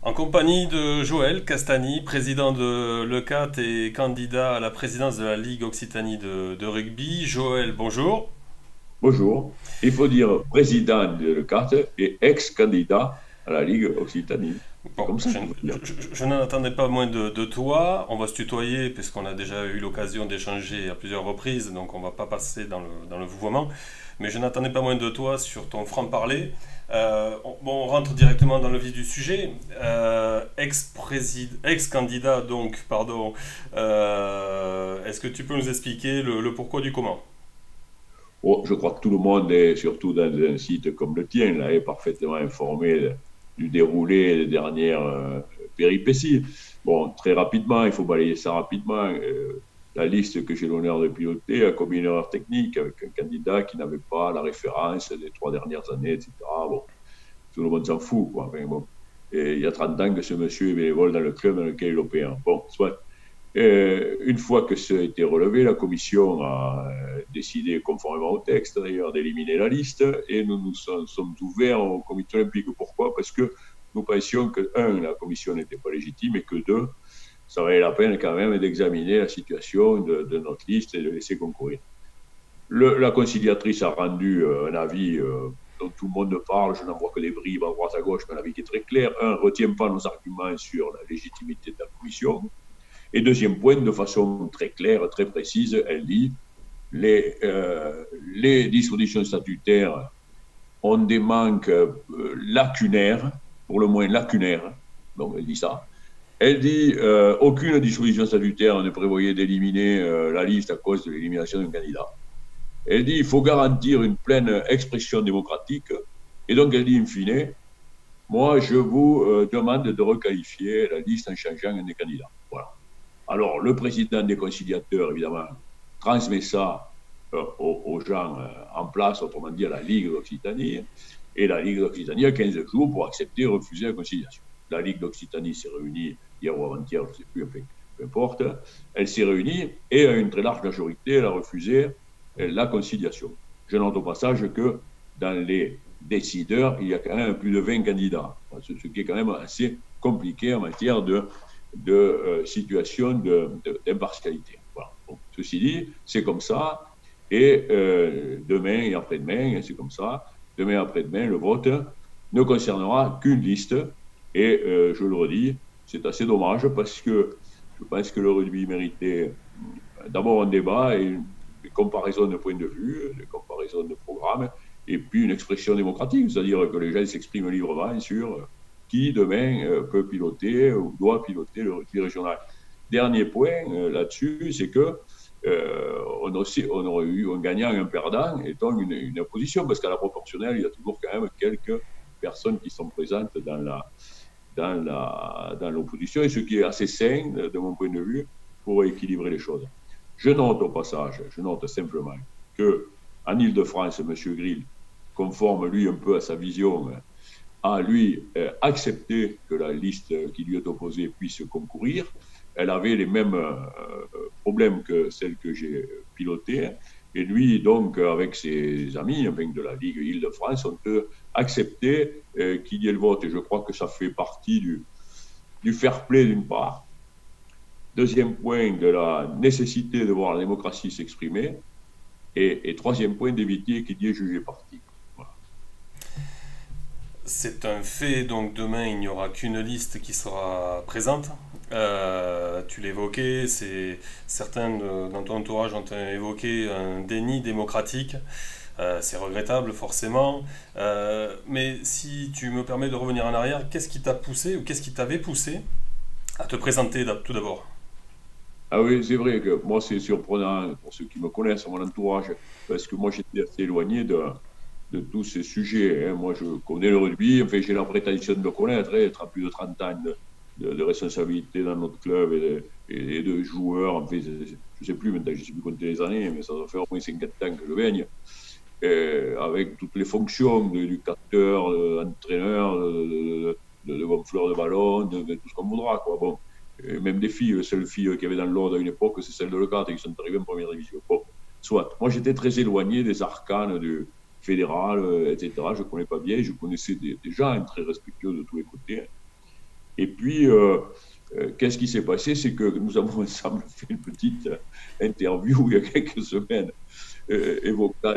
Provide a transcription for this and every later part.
En compagnie de Joël Castagny, président de l'ECAT et candidat à la présidence de la Ligue Occitanie de rugby. Joël, bonjour. Bonjour. Il faut dire président de la carte et ex-candidat à la Ligue Occitanie. C'est Bon, comme ça qu'il faut dire. je n'en attendais pas moins de toi. On va se tutoyer puisqu'on a déjà eu l'occasion d'échanger à plusieurs reprises, donc on va pas passer dans le vouvoiement. Mais je n'attendais pas moins de toi sur ton franc-parler. On rentre directement dans le vif du sujet. Ex-candidat, donc, pardon. Est-ce que tu peux nous expliquer le pourquoi du comment? Oh, je crois que tout le monde est, surtout dans un site comme le tien, là, est parfaitement informé du déroulé des dernières péripéties. Bon, très rapidement, il faut balayer ça rapidement. La liste que j'ai l'honneur de piloter a commis une erreur technique avec un candidat qui n'avait pas la référence des 3 dernières années, etc. Bon, tout le monde s'en fout, quoi. Mais bon. Et il y a 30 ans que ce monsieur est bénévole dans le club dans lequel il opère. Bon, soit. Une fois que ça a été relevé, la commission a décidé, conformément au texte d'ailleurs, d'éliminer la liste et nous nous sommes ouverts au comité olympique. Pourquoi? Parce que nous pensions que, un, la commission n'était pas légitime et que, deux, ça valait la peine quand même d'examiner la situation de notre liste et de laisser concourir. La conciliatrice a rendu un avis dont tout le monde parle, je n'en vois que des bribes à droite à gauche, mais un avis qui est très clair. Un, ne retient pas nos arguments sur la légitimité de la commission. Et deuxième point, de façon très claire, très précise, elle dit les dispositions statutaires ont des manques lacunaires, pour le moins lacunaires, donc elle dit ça. Elle dit aucune disposition statutaire ne prévoyait d'éliminer la liste à cause de l'élimination d'un candidat. Elle dit il faut garantir une pleine expression démocratique. Et donc elle dit in fine, moi je vous demande de requalifier la liste en changeant un des candidats. Voilà. Alors, le président des conciliateurs, évidemment, transmet ça aux gens en place, autrement dit à la Ligue d'Occitanie, et la Ligue d'Occitanie a 15 jours pour accepter ou refuser la conciliation. La Ligue d'Occitanie s'est réunie hier ou avant-hier, je ne sais plus, enfin, peu importe, elle s'est réunie et à une très large majorité, elle a refusé la conciliation. Je note au passage que dans les décideurs, il y a quand même plus de 20 candidats, ce qui est quand même assez compliqué en matière de situation d'impartialité. Voilà. Bon, ceci dit, c'est comme ça. Et demain et après-demain, c'est comme ça. Demain et après-demain, le vote ne concernera qu'une liste. Et je le redis, c'est assez dommage parce que je pense que le rugby méritait d'abord un débat et une comparaison de points de vue, une comparaison de programme, et puis une expression démocratique, c'est-à-dire que les gens s'expriment librement sur qui demain peut piloter ou doit piloter le rugby régional. Dernier point là-dessus, c'est que on aurait eu un gagnant et un perdant, et donc une opposition, parce qu'à la proportionnelle, il y a toujours quand même quelques personnes qui sont présentes dans l'opposition, et ce qui est assez sain, de mon point de vue, pour équilibrer les choses. Je note au passage, je note simplement que en Ile-de-France, M. Grill conforme lui un peu à sa vision, a lui accepté que la liste qui lui est opposée puisse concourir. Elle avait les mêmes problèmes que celle que j'ai pilotée. Et lui, donc, avec ses amis avec de la Ligue Île-de-France, ont accepté qu'il y ait le vote. Et je crois que ça fait partie du fair play d'une part. Deuxième point, de la nécessité de voir la démocratie s'exprimer. Et troisième point, d'éviter qu'il y ait jugé parti. Voilà. C'est un fait, donc demain il n'y aura qu'une liste qui sera présente. Tu l'évoquais, certains dans ton entourage ont évoqué un déni démocratique. C'est regrettable forcément. Mais si tu me permets de revenir en arrière, qu'est-ce qui t'a poussé ou qu'est-ce qui t'avait poussé à te présenter tout d'abord? Ah oui, c'est vrai que moi, c'est surprenant pour ceux qui me connaissent, mon entourage, parce que moi, j'étais assez éloigné de tous ces sujets. Hein. Moi, je connais le rugby, enfin, j'ai la prétention de le connaître, hein, être à plus de 30 ans de responsabilité dans notre club et de joueurs. Enfin, je ne sais plus maintenant, je ne sais plus compter les années, mais ça doit faire au moins 50 ans que je baigne. Avec toutes les fonctions d'éducateur, d'entraîneur, de gonfleur de ballon, de tout ce qu'on voudra. Quoi. Bon. Et même des filles, les seules filles qu'il y avait dans l'ordre à une époque, c'est celles de Lecate qui sont arrivées en première division. Bon, soit. Moi, j'étais très éloigné des arcanes du fédéral, etc. Je ne connais pas bien. Je connaissais des gens très respectueux de tous les côtés. Et puis, qu'est-ce qui s'est passé? C'est que nous avons ensemble fait une petite interview il y a quelques semaines, évoquant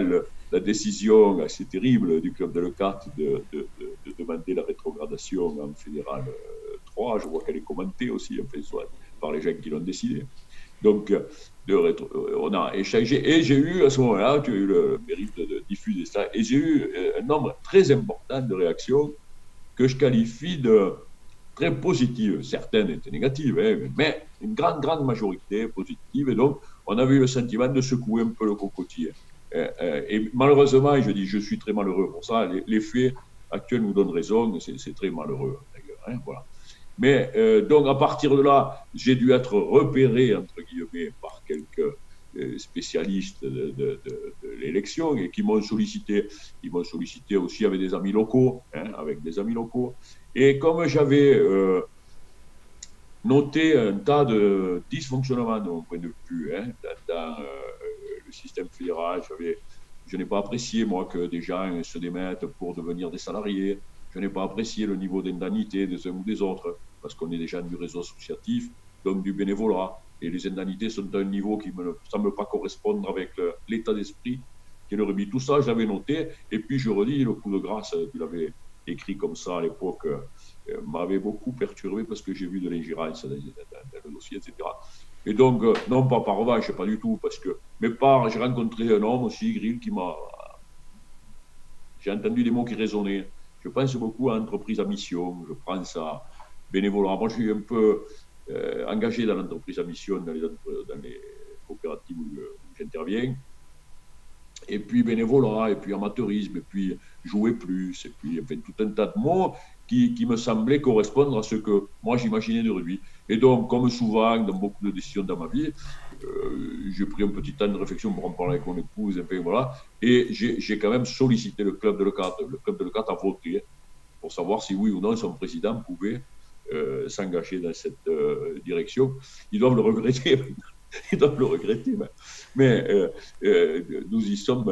la décision assez terrible du club de Leucate de demander la rétrogradation en fédéral 3. Je vois qu'elle est commentée aussi, enfin, soit par les gens qui l'ont décidé. Donc, on a échangé et j'ai eu à ce moment-là, tu as eu le mérite de diffuser ça, et j'ai eu un nombre très important de réactions que je qualifie de très positives. Certaines étaient négatives, hein, mais une grande majorité positive. Et donc, on avait eu le sentiment de secouer un peu le cocotier. Et malheureusement, et je dis, je suis très malheureux pour ça, les faits actuels nous donnent raison, c'est très malheureux d'ailleurs. Hein, voilà. Mais donc, à partir de là, j'ai dû être repéré, entre guillemets, par quelques spécialistes de l'élection et qui m'ont sollicité. Ils m'ont sollicité aussi avec des amis locaux, Et comme j'avais noté un tas de dysfonctionnements de mon point de vue dans le système fédéral, je n'ai pas apprécié, moi, que des gens se démettent pour devenir des salariés. Je n'ai pas apprécié le niveau d'indemnité des uns ou des autres, parce qu'on est déjà du réseau associatif, donc du bénévolat. Et les indemnités sont d'un niveau qui ne me semble pas correspondre avec l'état d'esprit qui est le rugby. Tout ça, je l'avais noté. Et puis, je redis, le coup de grâce, tu l'avais écrit comme ça à l'époque, m'avait beaucoup perturbé parce que j'ai vu de l'ingérence dans le dossier, etc. Et donc, non pas par revanche, pas du tout, parce que, mais j'ai rencontré un homme aussi, Grill, j'ai entendu des mots qui résonnaient. Je pense beaucoup à entreprise à mission, je pense à bénévolat. Moi, je suis un peu engagé dans l'entreprise à mission, dans les coopératives où j'interviens. Et puis bénévolat, et puis amateurisme, et puis jouer plus, et puis enfin, tout un tas de mots qui me semblaient correspondre à ce que moi j'imaginais de rugby. Et donc, comme souvent dans beaucoup de décisions dans ma vie, j'ai pris un petit temps de réflexion pour en parler avec mon épouse, et, voilà, et j'ai quand même sollicité le club de Leucate. Le club de Leucate a voté pour savoir si oui ou non son président pouvait s'engager dans cette direction. Ils doivent le regretter. Ils doivent le regretter. Mais nous y sommes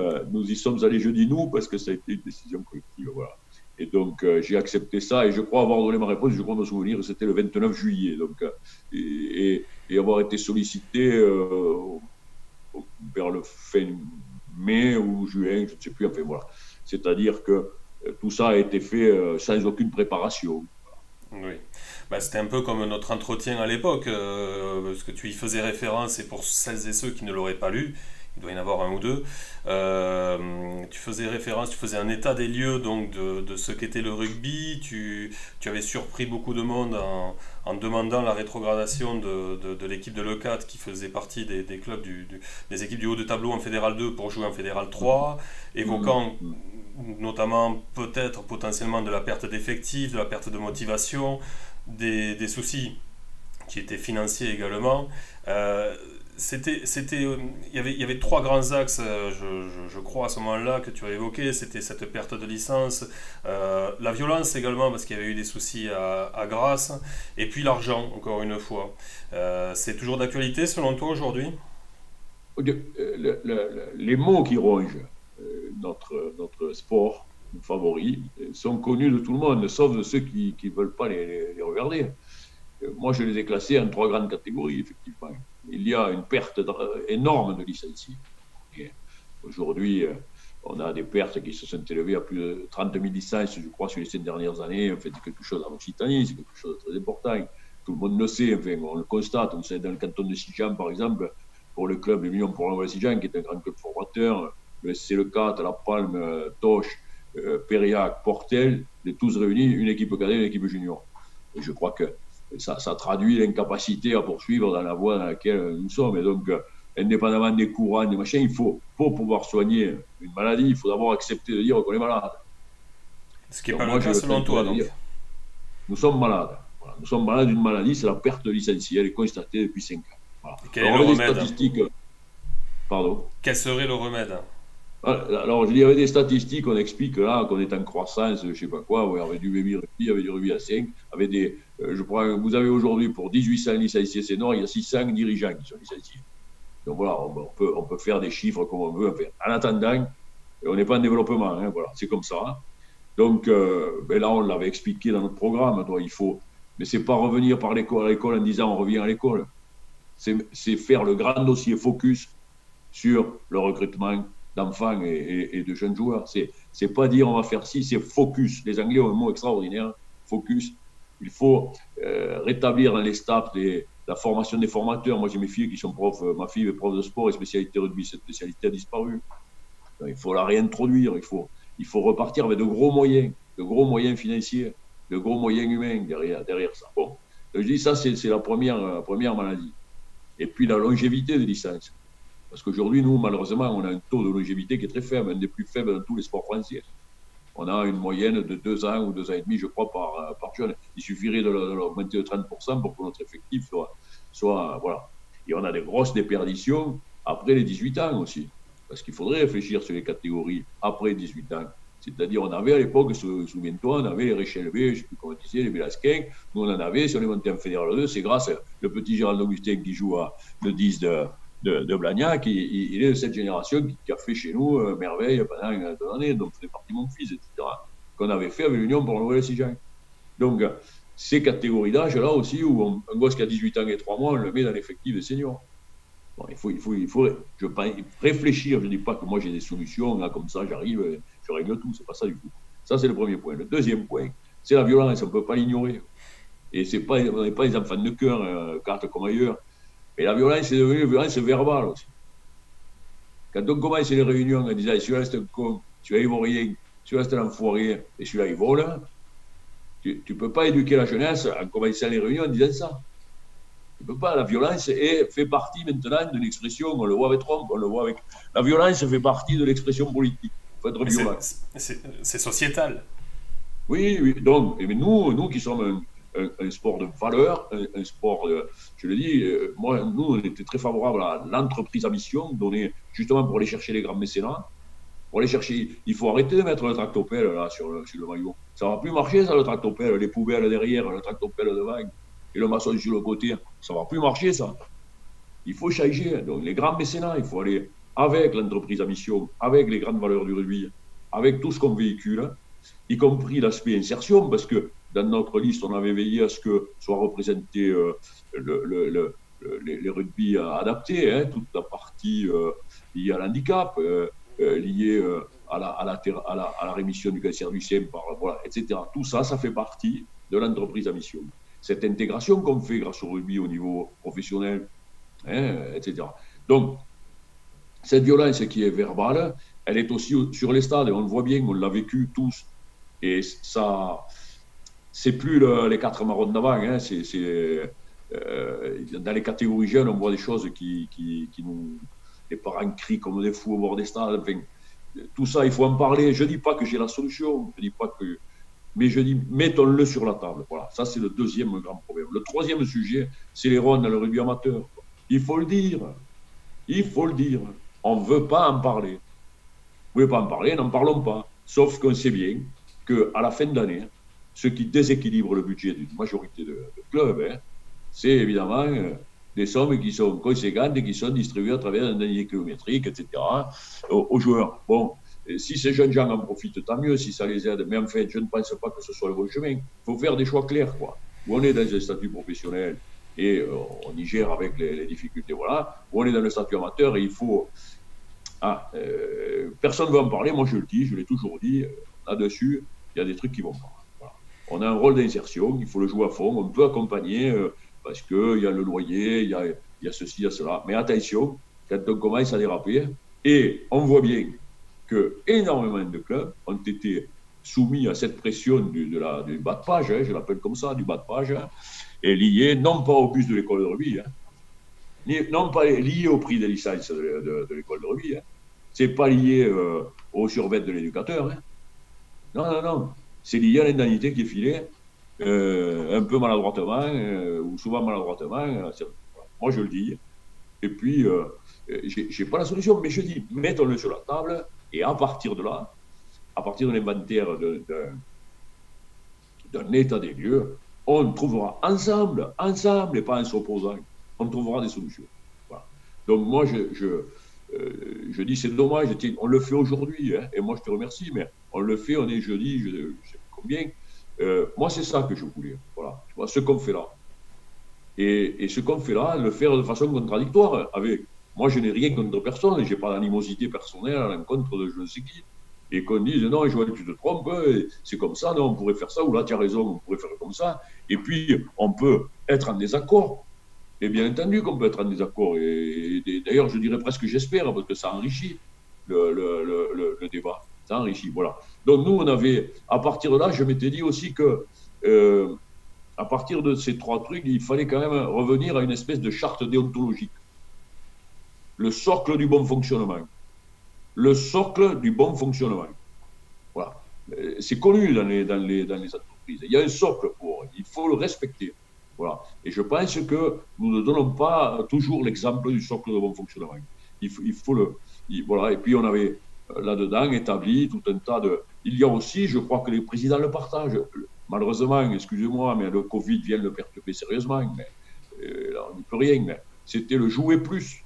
allés, je dis nous, parce que ça a été une décision collective. Voilà. Et donc, j'ai accepté ça et je crois avoir donné ma réponse. Je crois me souvenir, c'était le 29 juillet. Donc, et avoir été sollicité vers le fin mai ou juin, je ne sais plus. Enfin, voilà. C'est-à-dire que tout ça a été fait sans aucune préparation. Oui. Bah, c'était un peu comme notre entretien à l'époque, parce que tu y faisais référence, et pour celles et ceux qui ne l'auraient pas lu, il doit y en avoir un ou deux, tu faisais référence, tu faisais un état des lieux donc, de ce qu'était le rugby, tu avais surpris beaucoup de monde en demandant la rétrogradation de l'équipe de Leucate qui faisait partie des clubs des équipes du haut de tableau en Fédéral 2 pour jouer en Fédéral 3, évoquant notamment peut-être potentiellement de la perte d'effectifs, de la perte de motivation, des soucis qui étaient financiers également. Il y avait trois grands axes, je crois, à ce moment-là, que tu as évoqué. C'était cette perte de licence, la violence également, parce qu'il y avait eu des soucis à Grasse, et puis l'argent, encore une fois. C'est toujours d'actualité, selon toi, aujourd'hui? Les mots qui rongent notre sport favori sont connus de tout le monde, sauf de ceux qui ne veulent pas les regarder. Moi, je les ai classés en trois grandes catégories, effectivement. Il y a une perte énorme de licenciés. Aujourd'hui, on a des pertes qui se sont élevées à plus de 30 000 licences, je crois, sur les 5 dernières années. En fait, c'est quelque chose en Occitanie, c'est quelque chose de très important. Tout le monde le sait, enfin, on le constate. On sait dans le canton de Sijan, par exemple, pour le club de Million pour l'Envoi Sijan, qui est un grand club formateur, le SC Leucate, La Palme, Toch, Périac, Portel, les tous réunis, une équipe cadette et une équipe junior. Et je crois que ça traduit l'incapacité à poursuivre dans la voie dans laquelle nous sommes. Et donc, indépendamment des courants, des machins, pour pouvoir soigner une maladie, il faut d'abord accepter de dire qu'on est malade. Ce qui n'est pas le cas selon toi, donc. Nous sommes malades. Voilà. Nous sommes malades d'une maladie, c'est la perte de licenciés. Elle est constatée depuis 5 ans. Voilà. Quel est le remède? Pardon? Quel serait le remède? Alors, je dis, avec des statistiques, on explique là qu'on est en croissance, je ne sais pas quoi, avec du baby rugby, avec du rugby à 5, avec des. Je crois que vous avez aujourd'hui pour 1800 licenciés seniors, il y a 600 dirigeants qui sont licenciés. Donc voilà, on peut faire des chiffres comme on veut. En attendant, on n'est pas en développement, hein, voilà, c'est comme ça. Donc là, on l'avait expliqué dans notre programme, il faut Mais ce n'est pas revenir par l'école, à l'école en disant on revient à l'école. C'est faire le grand dossier focus sur le recrutement d'enfants et de jeunes joueurs. C'est pas dire on va faire ci, c'est focus. Les Anglais ont un mot extraordinaire, focus. Il faut rétablir dans les staffs la formation des formateurs. Moi, j'ai mes filles qui sont profs. Ma fille est prof de sport et spécialité rugby. Cette spécialité a disparu. Donc, il faut la réintroduire. Il faut repartir avec de gros moyens financiers, de gros moyens humains derrière ça. Bon, donc, je dis ça, c'est la première maladie. Et puis la longévité des licences. Parce qu'aujourd'hui, nous, malheureusement, on a un taux de longévité qui est très faible, un des plus faibles dans tous les sports français. On a une moyenne de 2 ans ou 2 ans et demi, je crois, par jeune. Il suffirait de l'augmenter de 30% pour que notre effectif soit voilà. Et on a des grosses déperditions après les 18 ans aussi. Parce qu'il faudrait réfléchir sur les catégories après 18 ans. C'est-à-dire, on avait à l'époque, souviens-toi, on avait les Réchelvé, je ne sais plus comment on disait, les Bélasquins. Nous, on en avait, si on est monté en Fédéral 2, c'est grâce au petit Gérald Augustin qui joue le 10 de Blagnac. Il est de cette génération qui a fait chez nous merveille pendant 2 années, donc c'est parti mon fils, etc. Qu'on avait fait avec l'Union pour renouveler 6 ans. Donc, ces catégories d'âge-là aussi, où un gosse qui a 18 ans et 3 mois, on le met dans l'effectif des seniors. Bon, il faut réfléchir. Je ne dis pas que moi j'ai des solutions, là, comme ça j'arrive, je règle tout, c'est pas ça du tout. Ça, c'est le premier point. Le deuxième point, c'est la violence, on ne peut pas l'ignorer. Et on n'est pas des enfants de cœur, carte comme ailleurs. Mais la violence, c'est devenu une violence verbale aussi. Quand on commence les réunions en disant celui-là c'est un con, celui-là il vaut rien, celui-là c'est un enfoiré, et celui-là il vole, tu ne peux pas éduquer la jeunesse en commençant les réunions en disant ça. Tu ne peux pas. La violence fait partie maintenant de l'expression, on le voit avec Trump, on le voit avec. La violence fait partie de l'expression politique. Il faut être violent. C'est sociétal. Oui, oui. Donc, mais nous qui sommes un sport de valeur, un sport, je le dis, moi, nous, on était très favorables à l'entreprise à mission, donnée justement pour aller chercher les grands mécénats. Pour aller chercher, il faut arrêter de mettre le tractopelle là, sur le maillot. Ça ne va plus marcher, ça, le tractopelle, les poubelles derrière, le tractopelle devant, et le maçon sur le côté. Ça ne va plus marcher, ça. Il faut changer. Donc, les grands mécénats, il faut aller avec l'entreprise à mission, avec les grandes valeurs du rugby, avec tout ce qu'on véhicule, y compris l'aspect insertion, parce que dans notre liste, on avait veillé à ce que soit représenté les rugby adaptés, hein, toute la partie liée à l'handicap, liée à la rémission du cancer du sein, voilà, etc. Tout ça, ça fait partie de l'entreprise à mission. Cette intégration qu'on fait grâce au rugby au niveau professionnel, hein, etc. Donc, cette violence qui est verbale, elle est aussi sur les stades, et on le voit bien, on l'a vécu tous. Et ça, c'est plus les 4 marrons d'avant, hein, dans les catégories jeunes, on voit des choses qui nous... Les parents crient comme des fous au bord des stades. Enfin, tout ça, il faut en parler. Je ne dis pas que j'ai la solution, je dis pas que... mais je dis, mettons-le sur la table. Voilà, ça, c'est le deuxième grand problème. Le troisième sujet, c'est les rondes dans le rugby amateur. Il faut le dire. Il faut le dire. On ne veut pas en parler. Vous ne voulez pas en parler, n'en parlons pas. Sauf qu'on sait bien qu'à la fin d'année, ce qui déséquilibre le budget d'une majorité de clubs, hein, c'est évidemment des sommes qui sont conséquentes et qui sont distribuées à travers un dernier kilométrique, etc., aux joueurs. Bon, si ces jeunes gens en profitent, tant mieux, si ça les aide. Mais en fait, je ne pense pas que ce soit le bon chemin. Il faut faire des choix clairs, quoi. Où on est dans un statut professionnel et on y gère avec les difficultés, voilà. Où on est dans le statut amateur et il faut... personne ne veut en parler, moi je le dis, je l'ai toujours dit, là-dessus, il y a des trucs qui vont pas. Voilà. On a un rôle d'insertion, il faut le jouer à fond, on peut accompagner parce qu'il y a le loyer, il y a ceci, il y a cela. Mais attention, quand on commence à déraper, et on voit bien que énormément de clubs ont été soumis à cette pression du bas de page, hein, je l'appelle comme ça, du bas de page, hein, et lié non pas au bus de l'école de rugby, hein, non pas lié au prix des licences de l'école de rugby, hein. C'est pas lié au survêt de l'éducateur. Hein. Non. C'est lié à l'indemnité qui est filée, un peu maladroitement, ou souvent maladroitement. Moi, je le dis. Et puis, j'ai pas la solution, mais je dis, mettons-le sur la table, et à partir de là, à partir de l'inventaire d'un état des lieux, on trouvera ensemble, et pas en s'opposant, on trouvera des solutions. Voilà. Donc moi, je dis c'est dommage, on le fait aujourd'hui, hein, et moi je te remercie, mais on le fait, on est jeudi, je sais combien. Moi c'est ça que je voulais. Voilà. Voilà, ce qu'on fait là. Et ce qu'on fait là, le faire de façon contradictoire avec. Moi, je n'ai rien contre personne, je n'ai pas d'animosité personnelle à l'encontre de je ne sais qui. Et qu'on dise non, Joël, tu te trompes, c'est comme ça, non, on pourrait faire ça, ou là, tu as raison, on pourrait faire comme ça. Et puis, on peut être en désaccord. Et bien entendu qu'on peut être en désaccord. Et d'ailleurs, je dirais presque j'espère, parce que ça enrichit le débat. Ça enrichit, voilà. Donc, nous, on avait, à partir de là, je m'étais dit aussi que. À partir de ces trois trucs, il fallait quand même revenir à une espèce de charte déontologique. Le socle du bon fonctionnement. Le socle du bon fonctionnement. Voilà. C'est connu dans les entreprises. Il y a un socle pour, il faut le respecter. Voilà. Et je pense que nous ne donnons pas toujours l'exemple du socle de bon fonctionnement. Il faut voilà. Et puis on avait là-dedans établi tout un tas de. Il y a aussi, je crois que les présidents le partagent. Malheureusement, excusez-moi, mais le Covid vient le perturber sérieusement. Mais là, on n'y peut rien. Mais c'était le jouer plus.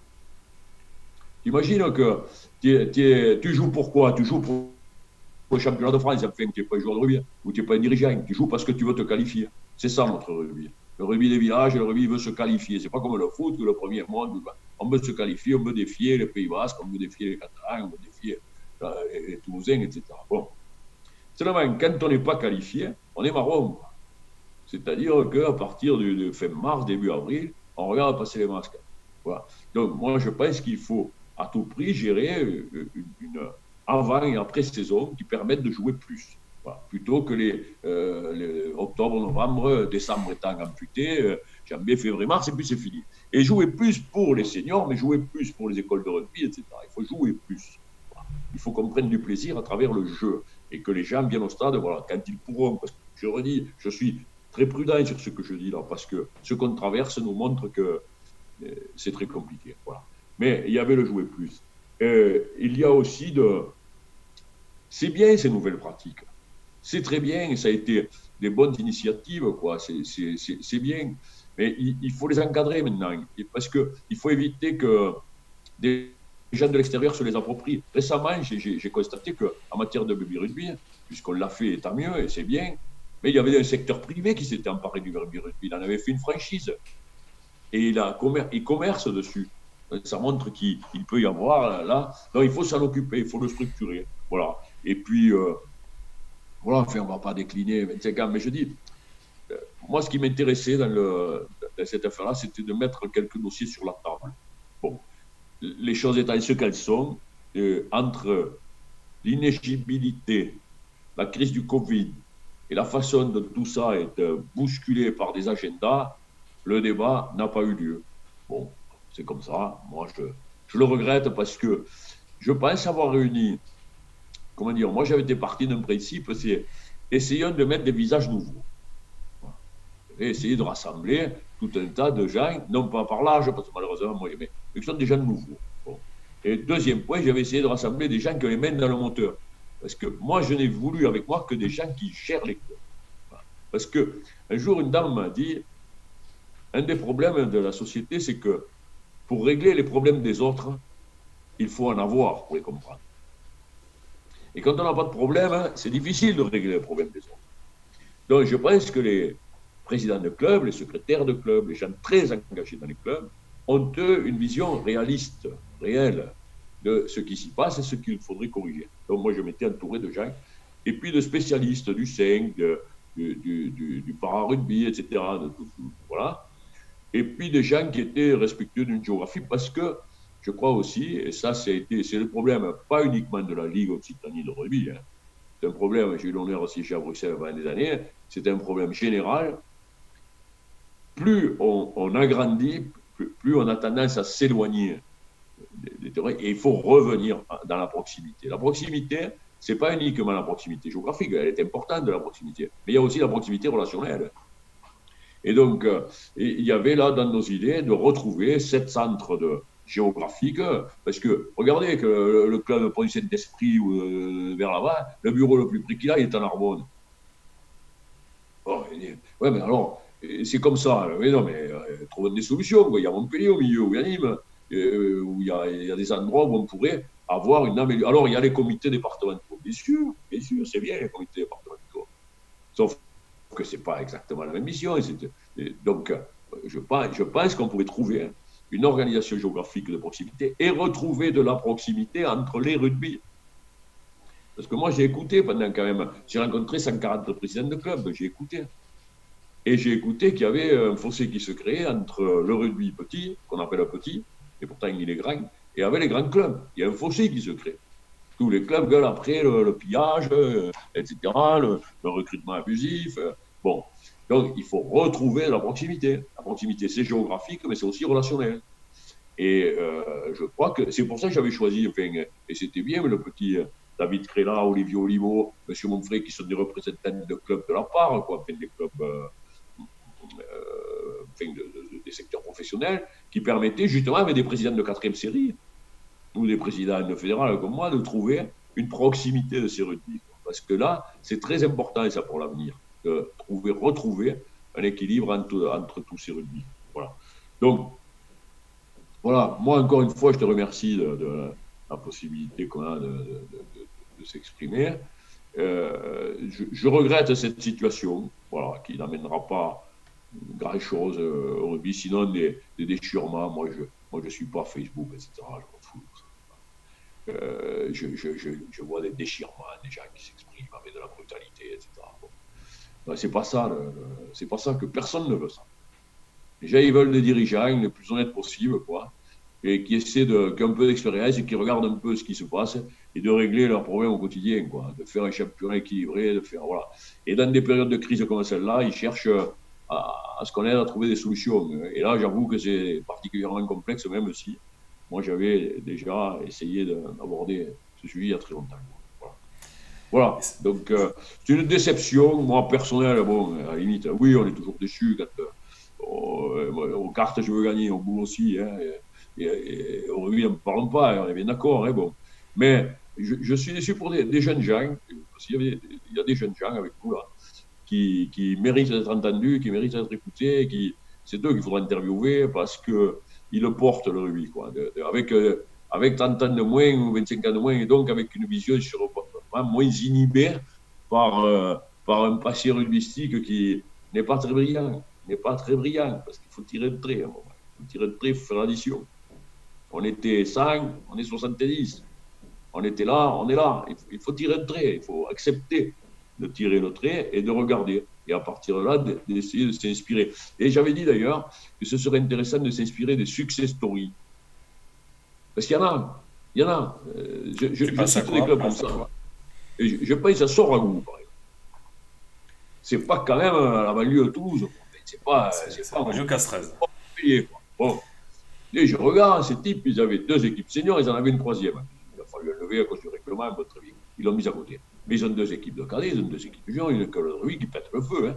Imagine que tu joues pour quoi? Tu joues pour le championnat de France, enfin, tu n'es pas un joueur de rugby, ou tu n'es pas un dirigeant. Tu joues parce que tu veux te qualifier. C'est ça notre rugby. Le rugby des villages, le rugby veut se qualifier. C'est pas comme le foot, que le premier monde, on veut se qualifier, on veut défier les Pays Basques, on veut défier les Catalans, on veut défier les Toulousains, etc. Bon. Seulement, quand on n'est pas qualifié, on est marron. C'est-à-dire qu'à partir de fin mars, début avril, on regarde passer les masques. Voilà. Donc, moi, je pense qu'il faut à tout prix gérer une avant et après saison qui permettent de jouer plus. Voilà. Plutôt que les octobre, novembre, décembre étant amputé, janvier, février, mars, et puis c'est fini. Et jouer plus pour les seniors, mais jouer plus pour les écoles de rugby, etc. Il faut jouer plus. Voilà. Il faut qu'on prenne du plaisir à travers le jeu et que les gens viennent au stade, voilà, quand ils pourront. Parce que je redis, je suis très prudent sur ce que je dis là, parce que ce qu'on traverse nous montre que c'est très compliqué. Voilà. Mais il y avait le jouer plus. Il y a aussi c'est bien ces nouvelles pratiques. C'est très bien, ça a été des bonnes initiatives, quoi. C'est bien. Mais il faut les encadrer maintenant. Parce qu'il faut éviter que des gens de l'extérieur se les approprient. Récemment, j'ai constaté qu'en matière de baby rugby, puisqu'on l'a fait, tant mieux, et c'est bien, mais il y avait un secteur privé qui s'était emparé du baby rugby. Il en avait fait une franchise. Et il commerce dessus. Ça montre qu'il peut y avoir là. Donc il faut s'en occuper, il faut le structurer. Voilà. Et puis, voilà, enfin, on ne va pas décliner 25 ans, mais je dis, moi, ce qui m'intéressait dans cette affaire-là, c'était de mettre quelques dossiers sur la table. Bon, les choses étant ce qu'elles sont, entre l'inéligibilité, la crise du Covid et la façon dont tout ça est bousculé par des agendas, le débat n'a pas eu lieu. Bon, c'est comme ça. Moi, je le regrette parce que je pense avoir réuni. Comment dire? Moi, j'avais été parti d'un principe, c'est essayons de mettre des visages nouveaux. Et essayer de rassembler tout un tas de gens, non pas par l'âge, parce que malheureusement, moi, mais qui sont des gens nouveaux. Bon. Et deuxième point, j'avais essayé de rassembler des gens qui ont les mains dans le moteur. Parce que moi, je n'ai voulu avec moi que des gens qui gèrent les clubs. Voilà. Parce qu'un jour, une dame m'a dit, un des problèmes de la société, c'est que pour régler les problèmes des autres, il faut en avoir pour les comprendre. Et quand on n'a pas de problème, c'est difficile de régler les problèmes des autres. Donc je pense que les présidents de clubs, les secrétaires de clubs, les gens très engagés dans les clubs, ont eux une vision réaliste, réelle de ce qui s'y passe et ce qu'il faudrait corriger. Donc moi je m'étais entouré de gens, et puis de spécialistes du 5, du para-rugby, etc. Voilà. Et puis des gens qui étaient respectueux d'une géographie, parce que je crois aussi, et ça c'est le problème, pas uniquement de la Ligue Occitanie de rugby, hein. C'est un problème, j'ai eu l'honneur aussi chez à Bruxelles pendant des années, c'est un problème général. Plus on agrandit, plus on a tendance à s'éloigner des terrains, et il faut revenir dans la proximité. La proximité, ce n'est pas uniquement la proximité géographique, elle est importante de la proximité, mais il y a aussi la proximité relationnelle. Et donc, il y avait là dans nos idées de retrouver 7 centres géographiques, parce que regardez que le club Pont Saint-Esprit vers là-bas, le bureau le plus près qu'il a, il est en Narbonne. Oh, ouais, mais alors, c'est comme ça. Mais non, mais trouvons des solutions. Il y a Montpellier au milieu, où il y a Nîmes, où il y a des endroits où on pourrait avoir une amélioration. Alors, il y a les comités départementaux. Bien sûr, c'est bien les comités départementaux. Sauf que ce n'est pas exactement la même mission. Donc, je pense qu'on pourrait trouver une organisation géographique de proximité et retrouver de la proximité entre les rugby. Parce que moi, j'ai écouté pendant quand même, j'ai rencontré 140 présidents de clubs, j'ai écouté. Et j'ai écouté qu'il y avait un fossé qui se créait entre le rugby petit, qu'on appelle petit, et pourtant il est grand, et avec les grands clubs. Il y a un fossé qui se crée. Tous les clubs gueulent après le pillage, etc., le recrutement abusif. Bon, donc il faut retrouver la proximité. La proximité, c'est géographique, mais c'est aussi relationnel. Et je crois que c'est pour ça que j'avais choisi, enfin, et c'était bien, le petit David Créla, Olivier Olivo, M. Monfray, qui sont des représentants de clubs de la part, quoi, enfin, des clubs des secteurs professionnels, qui permettaient justement, avec des présidents de 4e série, ou des présidents de fédérales comme moi, de trouver une proximité de ces rugby. Parce que là, c'est très important, et ça pour l'avenir, de retrouver un équilibre entre tous ces rugby. Voilà. Donc, voilà, moi encore une fois, je te remercie de la possibilité qu'on a de s'exprimer. Je regrette cette situation, voilà, qui n'amènera pas grand-chose au rugby, sinon des déchirements. Moi, je ne suis pas Facebook, etc. Je m'en fous. Je vois des déchirements, des gens qui s'expriment avec de la brutalité, etc. Bon. C'est pas ça, c'est pas ça que personne ne veut ça. Les gens, ils veulent des dirigeants le plus honnêtes possible, quoi, et qui essaient qui ont un peu d'expérience et qui regardent un peu ce qui se passe et de régler leurs problèmes au quotidien, quoi, de faire un championnat équilibré, de faire, voilà. Et dans des périodes de crise comme celle-là, ils cherchent à se connaître, à trouver des solutions. Et là, j'avoue que c'est particulièrement complexe, même si moi, j'avais déjà essayé d'aborder ce sujet il y a très longtemps. Voilà. Donc, c'est une déception, moi, personnelle. Bon, à la limite, oui, on est toujours déçus quand aux cartes, je veux gagner, au bout aussi. Hein, et au rugby, n'en parlons pas, on est bien d'accord. Hein, bon. Mais je suis déçu pour des jeunes gens, parce qu'il y a des jeunes gens avec nous, là, qui méritent d'être entendus, qui méritent d'être écoutés. C'est eux qu'il faudra interviewer parce qu'ils le portent, le rugby. Quoi, avec 30 ans de moins ou 25 ans de moins, et donc avec une vision sur moins inhibée par un passé rugbystique qui n'est pas très brillant. Parce qu'il faut tirer le trait. Il faut tirer le trait, il faut faire l'addition. On était 100, on est 70. On était là, on est là. Il faut tirer le trait, il faut accepter de tirer le trait et de regarder. Et à partir de là, d'essayer de s'inspirer. Et j'avais dit d'ailleurs que ce serait intéressant de s'inspirer des success stories. Parce qu'il y en a. Il y en a. Je cite des clubs comme ça. Et je pense à Soragou, par exemple. C'est pas quand même la banlieue de Toulouse. C'est pas la banlieue Castres. Bon. Et je regarde, ces types, ils avaient 2 équipes seniors, ils en avaient une 3e. Il a fallu lever à cause du règlement, un peu très vite. Ils l'ont mis à côté. Mais ils ont 2 équipes de cadets, ils ont 2 équipes juniors, une école de rugby qui pète le feu. Hein.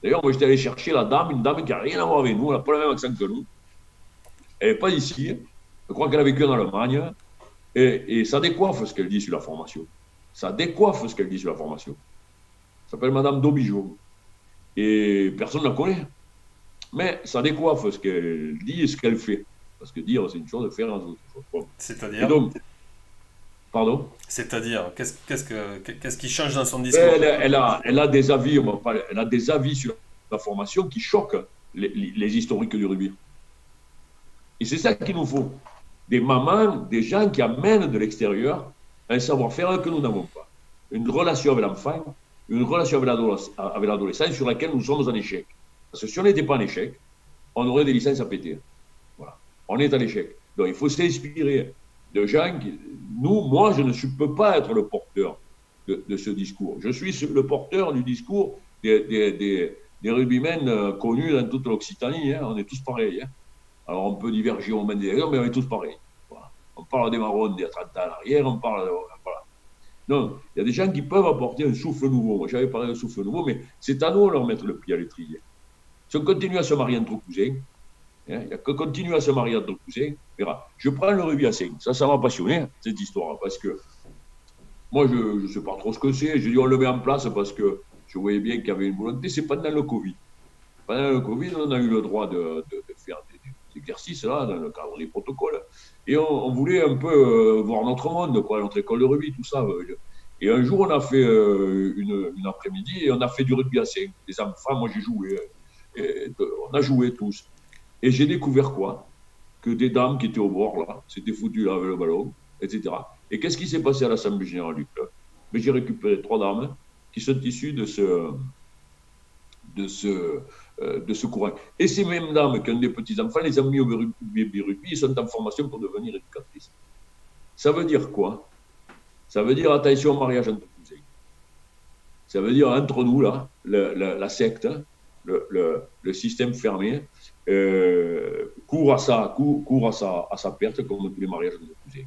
D'ailleurs, moi, j'étais allé chercher une dame qui n'a rien à voir avec nous, elle n'a pas le même accent que nous. Elle n'est pas ici. Je crois qu'elle a vécu en Allemagne. Et ça décoiffe ce qu'elle dit sur la formation. Ça s'appelle Madame Daubigeau. Et personne ne la connaît. Mais ça décoiffe ce qu'elle dit et ce qu'elle fait. Parce que dire, c'est une chose, de faire, c'est autre chose. Bon. C'est-à-dire Pardon. C'est-à-dire, qu'est-ce qui change dans son discours? Elle a des avis, elle a des avis sur la formation qui choquent les historiques du rugby. Et c'est ça qu'il nous faut. Des mamans, des gens qui amènent de l'extérieur un savoir-faire que nous n'avons pas. Une relation avec l'enfant, une relation avec l'adolescent sur laquelle nous sommes en échec. Parce que si on n'était pas en échec, on aurait des licences à péter. Voilà. On est en échec. Donc il faut s'inspirer de gens qui... Moi, je ne peux pas être le porteur de ce discours. Je suis le porteur du discours des rugbymen connus dans toute l'Occitanie. Hein. On est tous pareils. Hein. Alors on peut diverger au moment des mais on est tous pareils. Voilà. On parle des marrons d'il y a 30 ans à l'arrière, on parle... Voilà. Non, il y a des gens qui peuvent apporter un souffle nouveau. Moi, j'avais parlé d'un souffle nouveau, mais c'est à nous de leur mettre le pied à l'étrier. Si on continue à se marier entre cousins, il n'y a que continuer à se marier entre cousins, verra. Je prends le rugby à 5. Ça m'a passionné, cette histoire, parce que moi, je ne sais pas trop ce que c'est. Je dis, on le met en place parce que je voyais bien qu'il y avait une volonté. C'est pendant le Covid. Pendant le Covid, on a eu le droit de faire des exercices là, dans le cadre des protocoles. Et on voulait un peu voir notre monde, quoi, notre école de rugby, tout ça. Et un jour, on a fait une après-midi et on a fait du rugby à 5. Les enfants, moi j'ai joué. On a joué tous. Et j'ai découvert quoi? Que des dames qui étaient au bord, là, s'étaient foutues là avec le ballon, etc. Et qu'est-ce qui s'est passé à l'Assemblée générale du club? Mais j'ai récupéré 3 dames qui sont issues de ce courant. Et ces mêmes dames qui ont des petits-enfants, les ont mis au rugby, ils sont en formation pour devenir éducatrices. Ça veut dire quoi? Ça veut dire attention au mariage entre cousins. Ça veut dire entre nous, là, la secte, le système fermé, court à sa perte, comme tous les mariages entre cousins.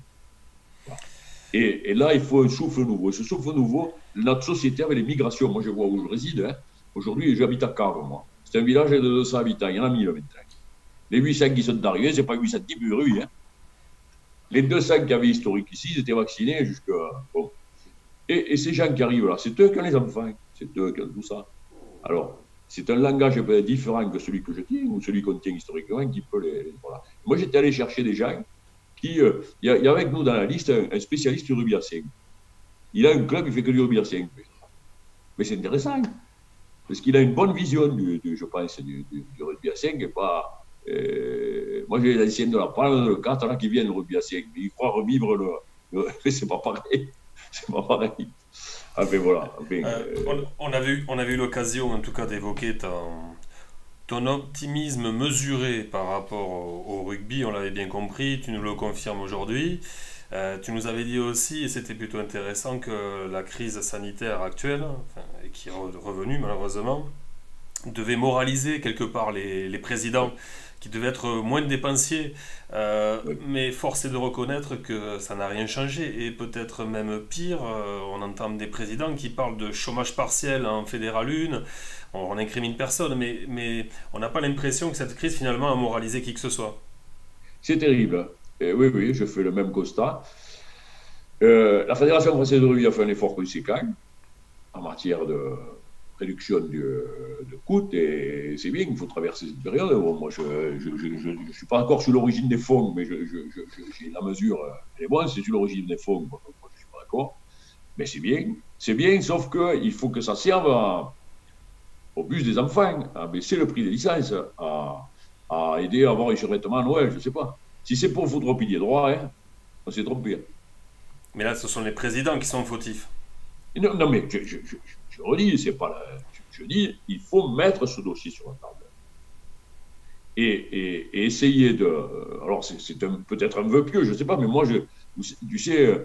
Voilà. Et là, il faut un souffle nouveau. Ce souffle nouveau, notre société avec les migrations, moi je vois où je réside, hein. Aujourd'hui, j'habite à Cave, moi. C'est un village de 200 habitants, il y en a 1000 maintenant. Les 800 qui sont arrivés, ce n'est pas 800 qui bruit, hein. Les 200 qui avaient historique ici, ils étaient vaccinés jusqu'à... Bon. Et ces gens qui arrivent là, c'est eux qui ont les enfants, c'est eux qui ont tout ça. Alors, c'est un langage différent que celui que je tiens, ou celui qu'on tient historiquement, qui peut les... Voilà. Moi, j'étais allé chercher des gens qui... Il y a avec nous dans la liste un spécialiste du rugby à 5. Il a un club, il fait que du rugby à 5. Mais c'est intéressant, parce qu'il a une bonne vision, je pense, du rugby à 5, et pas... moi, j'ai les anciens de la Palme, le 4, là, qui viennent au rugby à 5. Mais ils croient revivre mais c'est pas pareil. C'est pas pareil. Enfin, voilà. On avait eu l'occasion, en tout cas, d'évoquer ton optimisme mesuré par rapport au rugby, on l'avait bien compris, tu nous le confirmes aujourd'hui. Tu nous avais dit aussi, et c'était plutôt intéressant, que la crise sanitaire actuelle, et qui est revenue malheureusement, devait moraliser quelque part les présidents qui devaient être moins dépensiers. Mais force est de reconnaître que ça n'a rien changé. Et peut-être même pire, on entend des présidents qui parlent de chômage partiel en fédéral 1. On n'incrimine personne, mais on n'a pas l'impression que cette crise finalement a moralisé qui que ce soit. C'est terrible. Et oui, je fais le même constat. La Fédération française de rugby a fait un effort conséquent en matière de réduction de coûts, et c'est bien, il faut traverser cette période. Bon, moi, je ne suis pas encore sur l'origine des fonds, mais j'ai la mesure, elle est bonne, c'est sur l'origine des fonds, moi, je ne suis pas d'accord, mais c'est bien, sauf qu'il faut que ça serve au bus des enfants, à baisser le prix des licences, à aider à avoir un survêtement à Noël, je ne sais pas. Si c'est pour foutre au pilier droit, hein, on s'est trompé. Mais là, ce sont les présidents qui sont fautifs. Non, mais je redis, c'est pas je dis, il faut mettre ce dossier sur la table. Et essayer de... Alors, c'est peut-être un vœu pieux, je ne sais pas, mais moi, tu sais,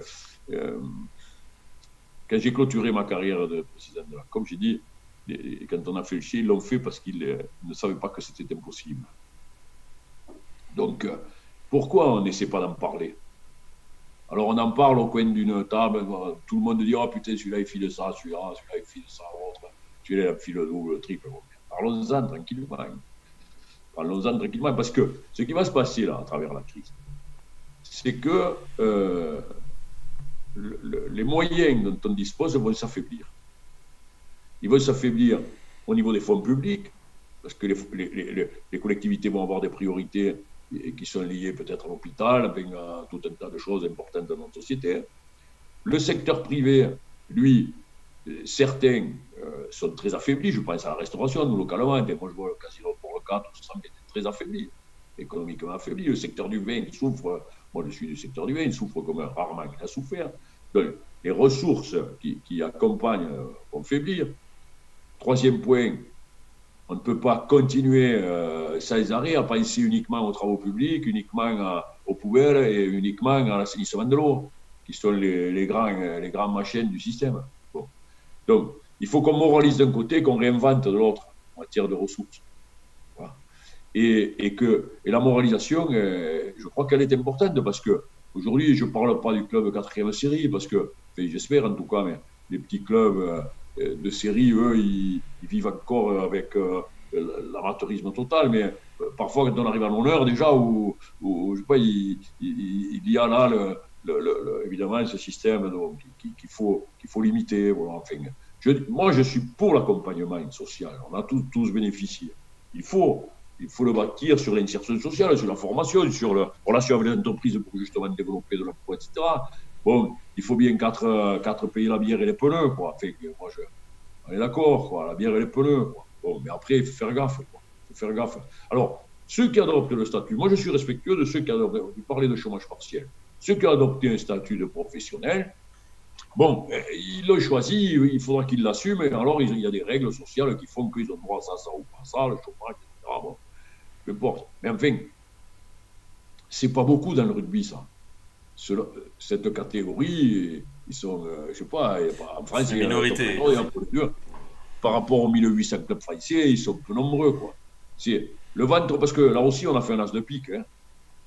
quand j'ai clôturé ma carrière de président de la COP, j'ai dit, quand on a fait le chien, ils l'ont fait parce qu'ils ne savaient pas que c'était impossible. Donc, pourquoi on n'essaie pas d'en parler? Alors, on en parle au coin d'une table, tout le monde dit « Oh putain, celui-là, il file ça, celui-là, il file ça, l'autre, celui-là, il file le double, le triple. » Parlons-en tranquillement. Parlons-en tranquillement, parce que ce qui va se passer là, à travers la crise, c'est que les moyens dont on dispose vont s'affaiblir. Ils vont s'affaiblir au niveau des fonds publics, parce que les collectivités vont avoir des priorités qui sont liées peut-être à l'hôpital, avec tout un tas de choses importantes dans notre société. Le secteur privé, lui, certains sont très affaiblis. Je pense à la restauration, nous, localement. Moi, je vois le casino pour le 4, ça semble être très affaibli, économiquement affaibli. Le secteur du vin, il souffre. Moi, je suis du secteur du vin, il souffre comme rarement il a souffert. Donc, les ressources qui accompagnent vont faiblir. Troisième point, on ne peut pas continuer sans arrêt à penser uniquement aux travaux publics, uniquement aux poubelles et uniquement à l'assainissement de l'eau, qui sont les grands machines du système. Bon. Donc, il faut qu'on moralise d'un côté, qu'on réinvente de l'autre en matière de ressources. Voilà. Et la moralisation, je crois qu'elle est importante parce qu'aujourd'hui, je ne parle pas du club 4e série, parce que, enfin, j'espère en tout cas, mais les petits clubs de série, eux, ils vivent encore avec l'amateurisme total, mais parfois quand on arrive à l'honneur déjà, où je sais pas, il y a là évidemment ce système qu'il faut limiter. Voilà. Enfin, moi je suis pour l'accompagnement social, on a tous bénéficié. Il faut le bâtir sur l'insertion sociale, sur la formation, sur la relation avec les entreprises pour justement développer de l'emploi, etc. Bon, il faut bien quatre payer la bière et les pneus, quoi. Enfin, on est d'accord, quoi, la bière et les pneus, quoi. Bon, mais après, il faut faire gaffe, quoi. Il faut faire gaffe. Alors, ceux qui adoptent le statut, moi je suis respectueux de ceux qui adoptent, vous parlez de chômage partiel, ceux qui ont adopté un statut de professionnel, bon, ils l'ont choisi, il faudra qu'ils l'assument, et alors il y a des règles sociales qui font qu'ils ont droit à ça ou pas ça, le chômage, etc. Bon, peu importe. Mais enfin, c'est pas beaucoup dans le rugby, ça. Cette catégorie, ils sont, je sais pas, en France, C'est une minorité. Par rapport aux 1800 clubs français, ils sont peu nombreux, quoi. C'est le ventre, parce que là aussi, on a fait un as de pique, hein.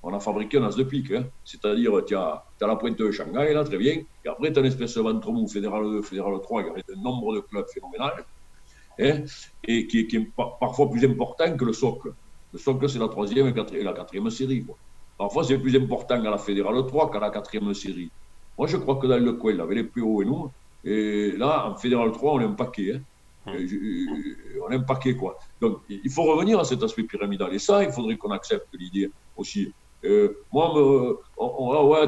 On a fabriqué un as de pique, hein. C'est-à-dire, tu as la pointe de Shanghai, là, très bien, et après, tu as une espèce de ventre mou, fédéral 2, fédéral 3, avec un nombre de clubs phénoménal, hein, et qui est parfois plus important que le socle. Le socle, c'est la troisième et la quatrième série, quoi. Parfois, c'est plus important à la fédérale 3 qu'à la quatrième série. Moi, je crois que dans le coin, il avait les PO et nous, et là, en fédéral 3, on est un paquet, hein. On est un paquet, quoi. Donc, il faut revenir à cet aspect pyramidal. Et ça, il faudrait qu'on accepte l'idée aussi. Ouais,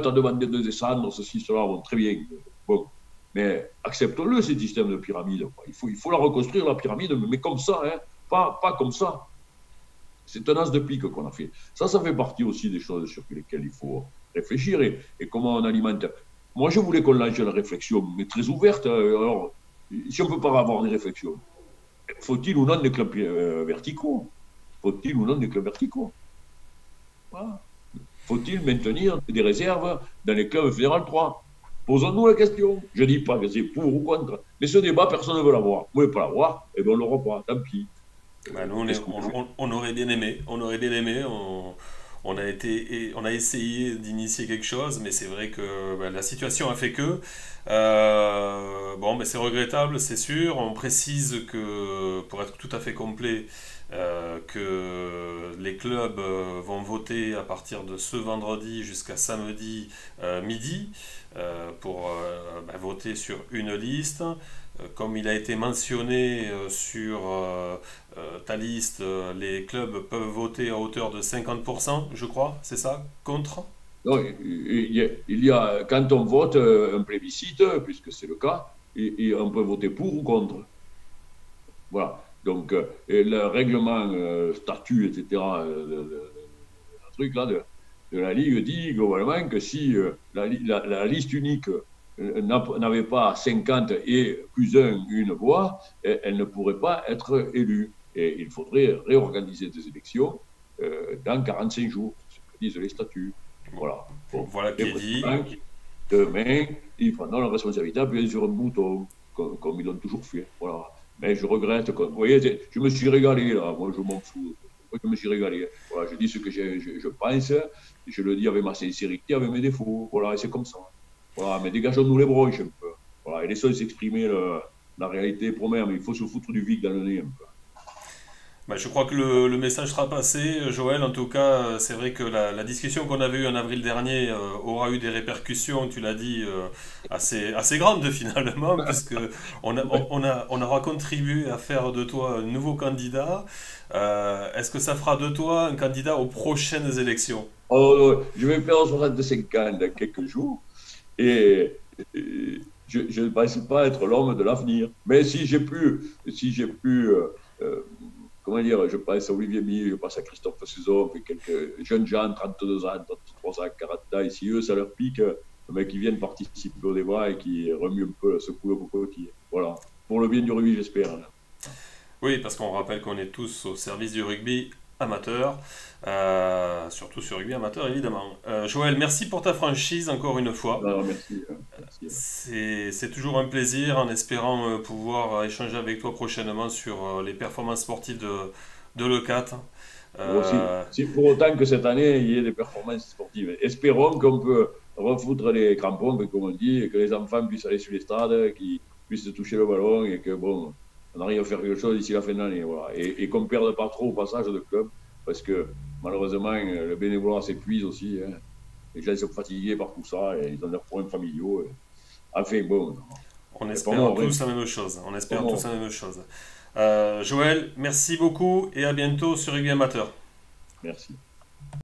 t'as demandé de descendre, ceci, cela, bon, très bien. Bon, mais accepte-le, ce système de pyramide. Quoi. Il faut la reconstruire, la pyramide, mais comme ça, hein, pas comme ça. C'est un as de pique qu'on a fait. Ça fait partie aussi des choses sur lesquelles il faut réfléchir et comment on alimente. Moi, je voulais qu'on lance la réflexion, mais très ouverte. Alors, si on ne peut pas avoir des réflexions, faut-il ou non des clubs verticaux? Faut-il ou non des clubs verticaux? Voilà. Faut-il maintenir des réserves dans les clubs fédéral 3? Posons-nous la question. Je ne dis pas que c'est pour ou contre, mais ce débat, personne ne veut l'avoir. Vous ne pouvez pas l'avoir, et bien on ne l'aura pas, tant pis. Bah, nous, on aurait bien aimé. On aurait bien aimé. On a essayé d'initier quelque chose, mais c'est vrai que bah, la situation a fait que. Bon, bah, c'est regrettable, c'est sûr. On précise que, pour être tout à fait complet, que les clubs vont voter à partir de ce vendredi jusqu'à samedi midi pour bah, voter sur une liste. Comme il a été mentionné sur ta liste, les clubs peuvent voter à hauteur de 50%, je crois, c'est ça, contre? Non, quand on vote un plébiscite, puisque c'est le cas, on peut voter pour ou contre. Voilà. Donc, le règlement, statut, etc., le truc là de la Ligue dit globalement que si la liste unique n'avait pas 50 et plus une voix, elle ne pourrait pas être élue. Et il faudrait réorganiser des élections dans 45 jours, ce que disent les statuts. Voilà. Bon, voilà qui est dit. Demain, ils prendront la responsabilité d'appuyer sur un bouton, comme ils l'ont toujours fait. Voilà. Mais je regrette. Vous voyez, je me suis régalé, là. Moi, je m'en fous. Je me suis régalé. Voilà, je dis ce que je pense. Je le dis avec ma sincérité, avec mes défauts. Voilà, et c'est comme ça. Voilà, mais dégageons-nous les broches un peu. Voilà, et laissons s'exprimer la réalité promet, mais il faut se foutre du vide dans le nez un peu. Bah, je crois que le message sera passé, Joël. En tout cas, c'est vrai que la discussion qu'on avait eue en avril dernier aura eu des répercussions, tu l'as dit, assez grandes finalement, puisque on aura contribué à faire de toi un nouveau candidat. Est-ce que ça fera de toi un candidat aux prochaines élections? Oh, je vais faire 65 ans dans quelques jours, et je ne pense pas être l'homme de l'avenir. Mais si j'ai pu comment dire, je pense à Olivier Mille, je pense à Christophe Saison, quelques jeunes gens, 32 ans, 33 ans, 40 ans, et si eux, ça leur pique, mais qui viennent participer au débat et qui remuent un peu, secouent un peu coquille. Voilà. Pour le bien du rugby, j'espère. Oui, parce qu'on rappelle qu'on est tous au service du rugby amateur, surtout sur rugby amateur évidemment. Joël, merci pour ta franchise encore une fois. Non, merci. C'est toujours un plaisir en espérant pouvoir échanger avec toi prochainement sur les performances sportives de l'E4. Si pour autant que cette année il y ait des performances sportives. Espérons qu'on peut refoutre les crampons, comme on dit, et que les enfants puissent aller sur les stades, qu'ils puissent toucher le ballon et que bon, on arrive à faire quelque chose d'ici la fin de l'année. Voilà. Et qu'on ne perde pas trop au passage de club, parce que malheureusement, le bénévolat s'épuise aussi. Hein. Les gens sont fatigués par tout ça, et ils ont leurs problèmes familiaux. Et... Enfin, bon. On espère tous la même chose. On espère tous la même chose. Joël, merci beaucoup et à bientôt sur Rugby Amateur. Merci.